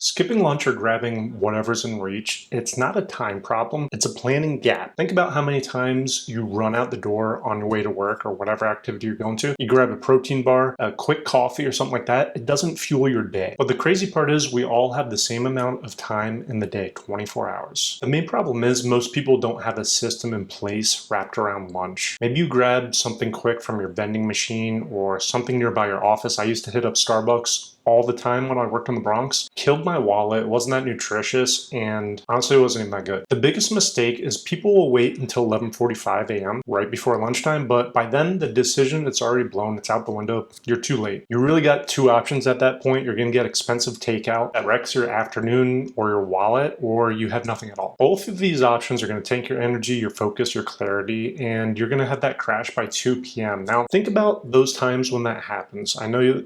Skipping lunch or grabbing whatever's in reach, it's not a time problem, it's a planning gap. Think about how many times you run out the door on your way to work or whatever activity you're going to. You grab a protein bar, a quick coffee or something like that. It doesn't fuel your day. But the crazy part is we all have the same amount of time in the day, 24 hours. The main problem is most people don't have a system in place wrapped around lunch. Maybe you grab something quick from your vending machine or something nearby your office. I used to hit up Starbucks all the time when I worked in the Bronx. Killed my wallet, it wasn't that nutritious, and honestly it wasn't even that good. The biggest mistake is people will wait until 11:45 a.m. right before lunchtime, but by then the decision, it's already blown, it's out the window, you're too late. You really got two options at that point. You're gonna get expensive takeout that wrecks your afternoon or your wallet, or you have nothing at all. Both of these options are gonna tank your energy, your focus, your clarity, and you're gonna have that crash by 2 p.m. Now think about those times when that happens. I know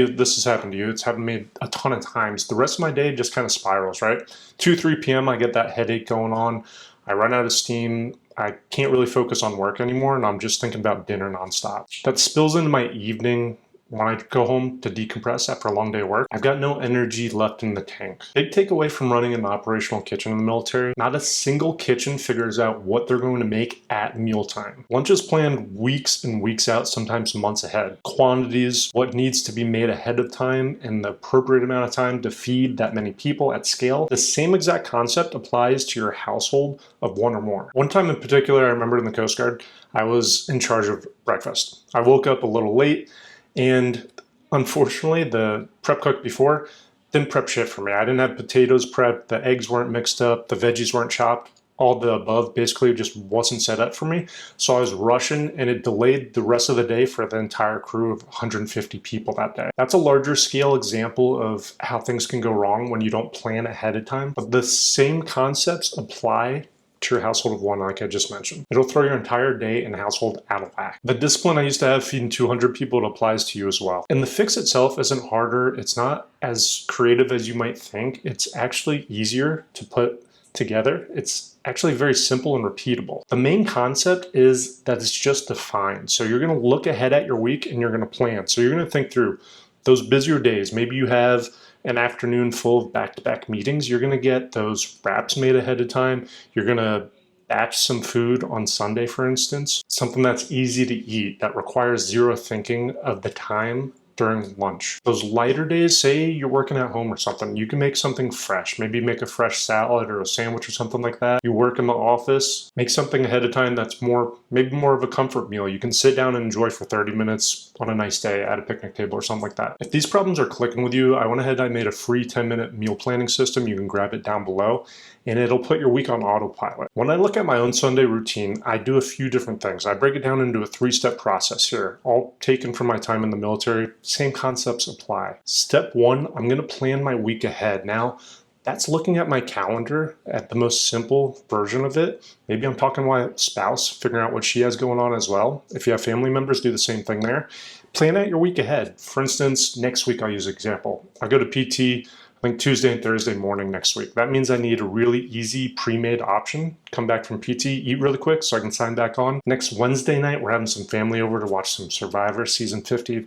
this has happened to you. It's happened to me a ton of times. The rest of my day just kind of spirals, right? 2, 3 p.m. I get that headache going on. I run out of steam. I can't really focus on work anymore, and I'm just thinking about dinner nonstop. That spills into my evening. When I go home to decompress after a long day of work, I've got no energy left in the tank. Big takeaway from running an operational kitchen in the military, not a single kitchen figures out what they're going to make at mealtime. Lunch is planned weeks and weeks out, sometimes months ahead. Quantities, what needs to be made ahead of time, and the appropriate amount of time to feed that many people at scale. The same exact concept applies to your household of one or more. One time in particular, I remember in the Coast Guard, I was in charge of breakfast. I woke up a little late, and unfortunately, the prep cook before didn't prep shit for me. I didn't have potatoes prepped, the eggs weren't mixed up, the veggies weren't chopped, all the above basically just wasn't set up for me. So I was rushing, and it delayed the rest of the day for the entire crew of 150 people that day. That's a larger scale example of how things can go wrong when you don't plan ahead of time. But the same concepts apply to your household of one, like I just mentioned. It'll throw your entire day and household out of whack. The discipline I used to have feeding 200 people, it applies to you as well. And the fix itself isn't harder. It's not as creative as you might think. It's actually easier to put together. It's actually very simple and repeatable. The main concept is that it's just defined. So you're gonna look ahead at your week and you're gonna plan. So you're gonna think through those busier days. Maybe you have an afternoon full of back-to-back meetings. You're gonna get those wraps made ahead of time. You're gonna batch some food on Sunday, for instance, something that's easy to eat, that requires zero thinking of the time during lunch. Those lighter days, say you're working at home or something, you can make something fresh. Maybe make a fresh salad or a sandwich or something like that. You work in the office, make something ahead of time that's maybe more of a comfort meal. You can sit down and enjoy for 30 minutes on a nice day at a picnic table or something like that. If these problems are clicking with you, I went ahead and I made a free 10-minute meal planning system. You can grab it down below, and it'll put your week on autopilot. When I look at my own Sunday routine, I do a few different things. I break it down into a 3-step process here, all taken from my time in the military. Same concepts apply. Step 1, I'm gonna plan my week ahead. Now, that's looking at my calendar at the most simple version of it. Maybe I'm talking to my spouse, figuring out what she has going on as well. If you have family members, do the same thing there. Plan out your week ahead. For instance, next week I'll use an example. I go to PT, I think Tuesday and Thursday morning next week. That means I need a really easy pre-made option. Come back from PT, eat really quick so I can sign back on. Next Wednesday night, we're having some family over to watch some Survivor season 50.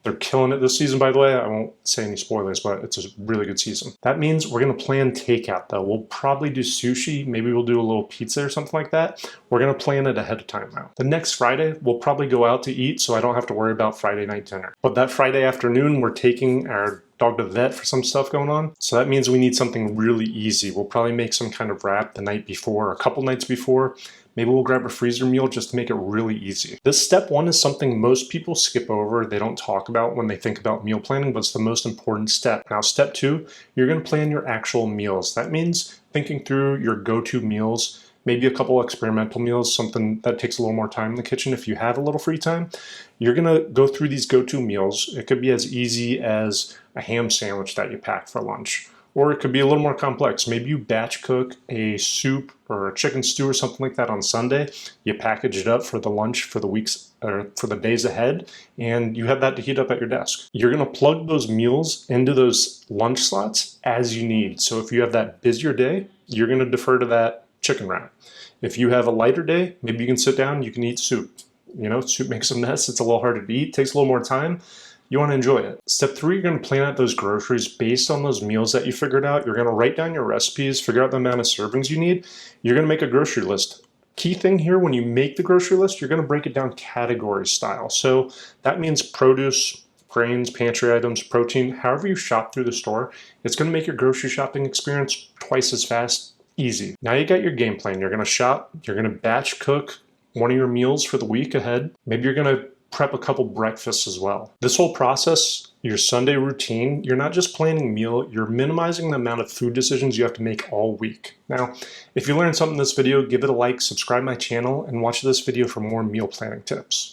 They're killing it this season, by the way. I won't say any spoilers, but it's a really good season. That means we're gonna plan takeout though. We'll probably do sushi. Maybe we'll do a little pizza or something like that. We're gonna plan it ahead of time now. The next Friday, we'll probably go out to eat so I don't have to worry about Friday night dinner. But that Friday afternoon, we're taking our dog to the vet for some stuff going on. So that means we need something really easy. We'll probably make some kind of wrap the night before, or a couple nights before. Maybe we'll grab a freezer meal just to make it really easy. This step 1 is something most people skip over. They don't talk about when they think about meal planning, but it's the most important step. Now, step 2, you're gonna plan your actual meals. That means thinking through your go-to meals, maybe a couple experimental meals, something that takes a little more time in the kitchen if you have a little free time. You're gonna go through these go-to meals. It could be as easy as a ham sandwich that you pack for lunch, or it could be a little more complex. Maybe you batch cook a soup or a chicken stew or something like that on Sunday. You package it up for the lunch for the weeks or for the days ahead, and you have that to heat up at your desk. You're gonna plug those meals into those lunch slots as you need. So if you have that busier day, you're gonna defer to that chicken wrap. If you have a lighter day, maybe you can sit down, you can eat soup. You know, soup makes a mess, it's a little harder to eat, takes a little more time. you want to enjoy it. Step 3, you're going to plan out those groceries based on those meals that you figured out. You're going to write down your recipes, figure out the amount of servings you need. You're going to make a grocery list. Key thing here, when you make the grocery list, you're going to break it down category style. So that means produce, grains, pantry items, protein, however you shop through the store, it's going to make your grocery shopping experience twice as fast, easy. Now you got your game plan. You're going to shop, you're going to batch cook one of your meals for the week ahead. Maybe you're going to prep a couple breakfasts as well. This whole process, your Sunday routine, you're not just planning a meal, you're minimizing the amount of food decisions you have to make all week. Now, if you learned something in this video, give it a like, subscribe my channel, and watch this video for more meal planning tips.